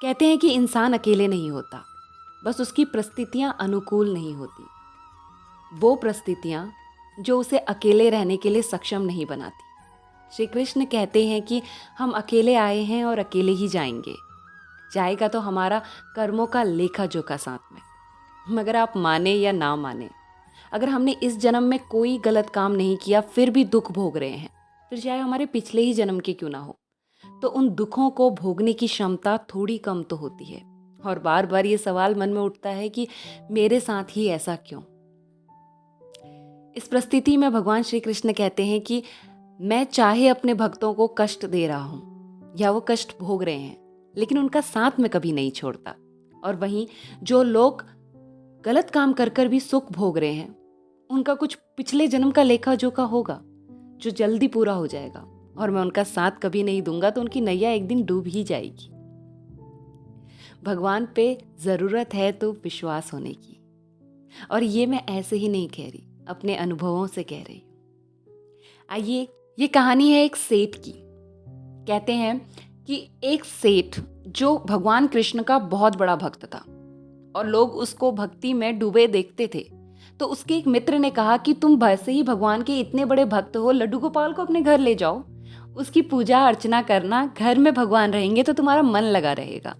कहते हैं कि इंसान अकेले नहीं होता, बस उसकी परिस्थितियाँ अनुकूल नहीं होती। वो परिस्थितियाँ जो उसे अकेले रहने के लिए सक्षम नहीं बनाती। श्री कृष्ण कहते हैं कि हम अकेले आए हैं और अकेले ही जाएंगे। जाएगा तो हमारा कर्मों का लेखा जोखा साथ में। मगर आप माने या ना माने, अगर हमने इस जन्म में कोई गलत काम नहीं किया फिर भी दुख भोग रहे हैं, फिर चाहे हमारे पिछले ही जन्म के क्यों ना हो, तो उन दुखों को भोगने की क्षमता थोड़ी कम तो होती है। और बार बार ये सवाल मन में उठता है कि मेरे साथ ही ऐसा क्यों। इस परिस्थिति में भगवान श्री कृष्ण कहते हैं कि मैं चाहे अपने भक्तों को कष्ट दे रहा हूं या वो कष्ट भोग रहे हैं, लेकिन उनका साथ मैं कभी नहीं छोड़ता। और वहीं जो लोग गलत काम कर कर भी सुख भोग रहे हैं, उनका कुछ पिछले जन्म का लेखा जोखा होगा जो जल्दी पूरा हो जाएगा, और मैं उनका साथ कभी नहीं दूंगा तो उनकी नैया एक दिन डूब ही जाएगी। भगवान पे जरूरत है तो विश्वास होने की, और ये मैं ऐसे ही नहीं कह रही, अपने अनुभवों से कह रही हूँ। आइए, ये कहानी है एक सेठ की। कहते हैं कि एक सेठ जो भगवान कृष्ण का बहुत बड़ा भक्त था और लोग उसको भक्ति में डूबे देखते थे, तो उसके एक मित्र ने कहा कि तुम वैसे ही भगवान के इतने बड़े भक्त हो, लड्डू गोपाल को अपने घर ले जाओ, उसकी पूजा अर्चना करना, घर में भगवान रहेंगे तो तुम्हारा मन लगा रहेगा।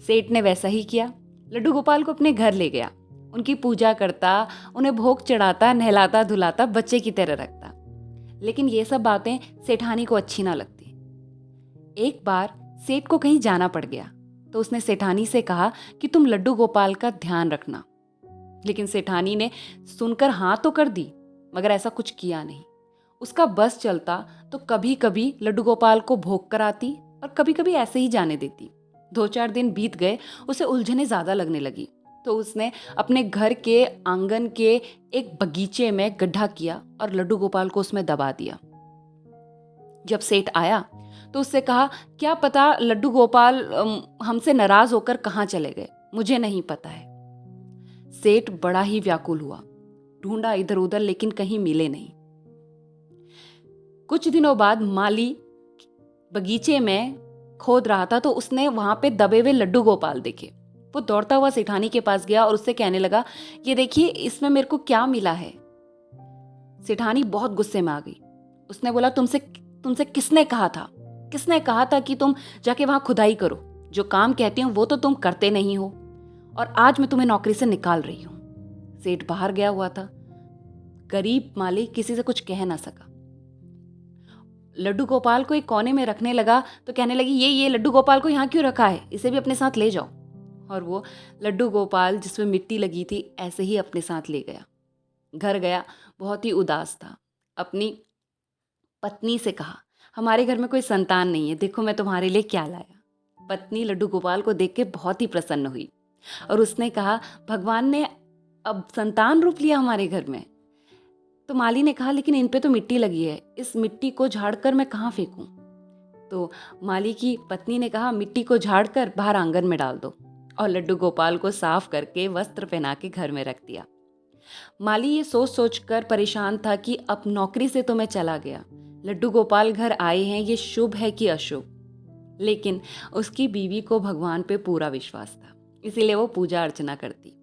सेठ ने वैसा ही किया। लड्डू गोपाल को अपने घर ले गया, उनकी पूजा करता, उन्हें भोग चढ़ाता, नहलाता धुलाता, बच्चे की तरह रखता। लेकिन ये सब बातें सेठानी को अच्छी ना लगती। एक बार सेठ को कहीं जाना पड़ गया, तो उसने सेठानी से कहा कि तुम लड्डू गोपाल का ध्यान रखना। लेकिन सेठानी ने सुनकर हाँ तो कर दी, मगर ऐसा कुछ किया नहीं। उसका बस चलता तो कभी कभी लड्डू गोपाल को भोग कराती और कभी कभी ऐसे ही जाने देती। 2-4 दिन बीत गए, उसे उलझने ज्यादा लगने लगी, तो उसने अपने घर के आंगन के एक बगीचे में गड्ढा किया और लड्डू गोपाल को उसमें दबा दिया। जब सेठ आया तो उससे कहा, क्या पता लड्डू गोपाल हमसे नाराज होकर कहाँ चले गए, मुझे नहीं पता है। सेठ बड़ा ही व्याकुल हुआ, ढूंढा इधर उधर, लेकिन कहीं मिले नहीं। कुछ दिनों बाद माली बगीचे में खोद रहा था, तो उसने वहां पे दबे हुए लड्डू गोपाल देखे। वो दौड़ता हुआ सेठानी के पास गया और उससे कहने लगा, ये देखिए इसमें मेरे को क्या मिला है। सेठानी बहुत गुस्से में आ गई। उसने बोला, तुमसे किसने कहा था कि तुम जाके वहां खुदाई करो? जो काम कहती हूँ वो तो तुम करते नहीं हो, और आज मैं तुम्हें नौकरी से निकाल रही हूं। सेठ बाहर गया हुआ था। गरीब मालिक किसी से कुछ कह ना सका। लड्डू गोपाल को एक कोने में रखने लगा तो कहने लगी, ये लड्डू गोपाल को यहाँ क्यों रखा है, इसे भी अपने साथ ले जाओ। और वो लड्डू गोपाल जिसमें मिट्टी लगी थी ऐसे ही अपने साथ ले गया। घर गया, बहुत ही उदास था। अपनी पत्नी से कहा, हमारे घर में कोई संतान नहीं है, देखो मैं तुम्हारे लिए क्या लाया। पत्नी लड्डू गोपाल को देख के बहुत ही प्रसन्न हुई और उसने कहा, भगवान ने अब संतान रूप लिया हमारे घर में। तो माली ने कहा, लेकिन इन पे तो मिट्टी लगी है, इस मिट्टी को झाड़कर मैं कहाँ फेंकूं? तो माली की पत्नी ने कहा, मिट्टी को झाड़कर बाहर आंगन में डाल दो, और लड्डू गोपाल को साफ करके वस्त्र पहना के घर में रख दिया। माली ये सोच सोच कर परेशान था कि अब नौकरी से तो मैं चला गया, लड्डू गोपाल घर आए हैं, ये शुभ है कि अशुभ? लेकिन उसकी बीवी को भगवान पे पूरा विश्वास था, इसीलिए वो पूजा अर्चना करती।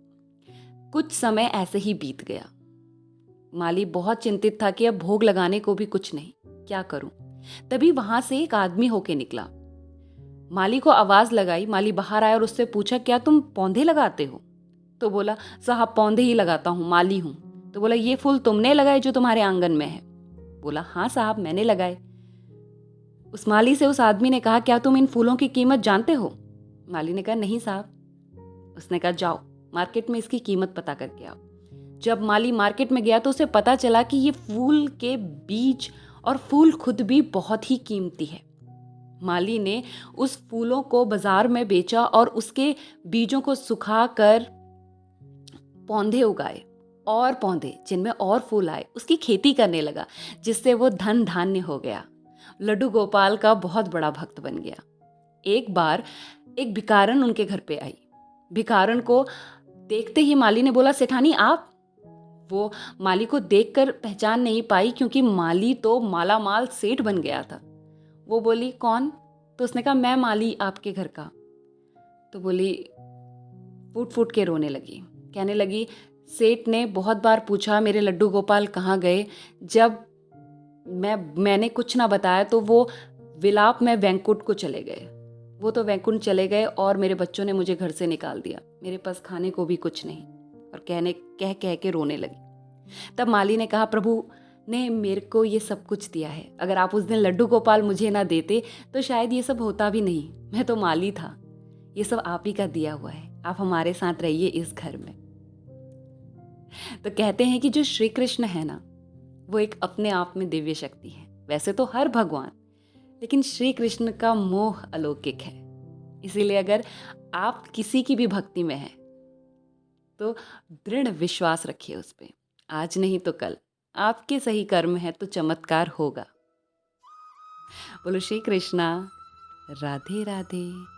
कुछ समय ऐसे ही बीत गया। माली बहुत चिंतित था कि अब भोग लगाने को भी कुछ नहीं, क्या करूं? तभी वहां से एक आदमी होके निकला। माली को आवाज लगाई। माली बाहर आया और उससे पूछा, क्या तुम पौधे लगाते हो? तो बोला, साहब पौधे ही लगाता हूँ, माली हूँ। तो बोला, ये फूल तुमने लगाए जो तुम्हारे आंगन में है? बोला, हाँ साहब मैंने लगाए। उस माली से उस आदमी ने कहा, क्या तुम इन फूलों की कीमत जानते हो? माली ने कहा, नहीं साहब। उसने कहा, जाओ मार्केट में इसकी कीमत पता करके आओ। जब माली मार्केट में गया तो उसे पता चला कि ये फूल के बीज और फूल खुद भी बहुत ही कीमती है। माली ने उस फूलों को बाजार में बेचा और उसके बीजों को सुखाकर पौधे उगाए, और पौधे जिनमें और फूल आए उसकी खेती करने लगा, जिससे वो धन धान्य हो गया। लड्डू गोपाल का बहुत बड़ा भक्त बन गया। एक बार एक भिखारन उनके घर पे आई। भिखारन को देखते ही माली ने बोला, सेठानी आप? वो माली को देखकर पहचान नहीं पाई, क्योंकि माली तो माला माल सेठ बन गया था। वो बोली, कौन? तो उसने कहा, मैं माली आपके घर का। तो बोली, फूट फूट के रोने लगी। कहने लगी, सेठ ने बहुत बार पूछा मेरे लड्डू गोपाल कहाँ गए। जब मैंने कुछ ना बताया तो वो विलाप में वैंकुंठ को चले गए। वो तो वैंकुंठ चले गए और मेरे बच्चों ने मुझे घर से निकाल दिया। मेरे पास खाने को भी कुछ नहीं। और कह कह के रोने लगी। तब माली ने कहा, प्रभु ने मेरे को ये सब कुछ दिया है। अगर आप उस दिन लड्डू गोपाल मुझे ना देते तो शायद ये सब होता भी नहीं। मैं तो माली था। ये सब आप ही का दिया हुआ है। आप हमारे साथ रहिए इस घर में। तो कहते हैं कि जो श्री कृष्ण है ना, वो एक अपने आप में दिव्य शक्ति है। वैसे तो हर भगवान, लेकिन श्री कृष्ण का मोह अलौकिक है। इसीलिए अगर आप किसी की भी भक्ति में हैं तो दृढ़ विश्वास रखिए उस पे। आज नहीं तो कल आपके सही कर्म है तो चमत्कार होगा। बोलो श्री कृष्णा। राधे राधे।